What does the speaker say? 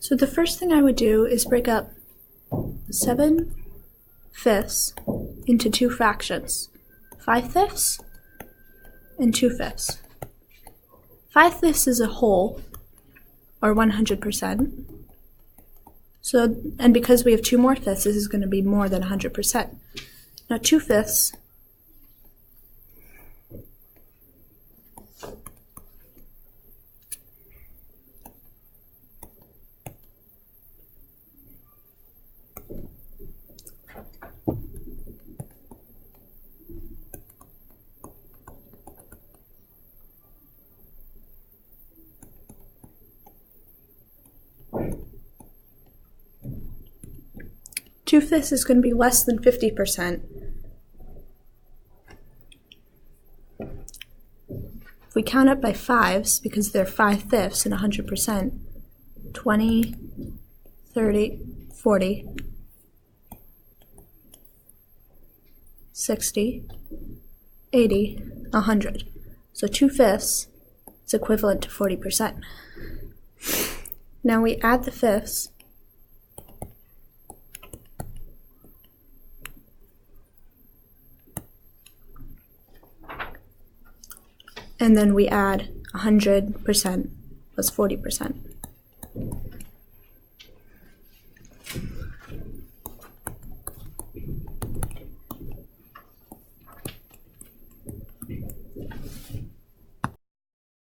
So the first thing I would do is break up 7/5 into two fractions, 5/5 and 2/5. 5/5 is a whole, or 100%. So, and because we have two more fifths, this is going to be more than 100%. Now 2/5 2/5 is going to be less than 50%. If we count it by fives, because they're 5/5 and 100%, 20, 30, 40, 60, 80, 100. So 2/5 is equivalent to 40%. Now we add the fifths. And then we add 100% plus 40%.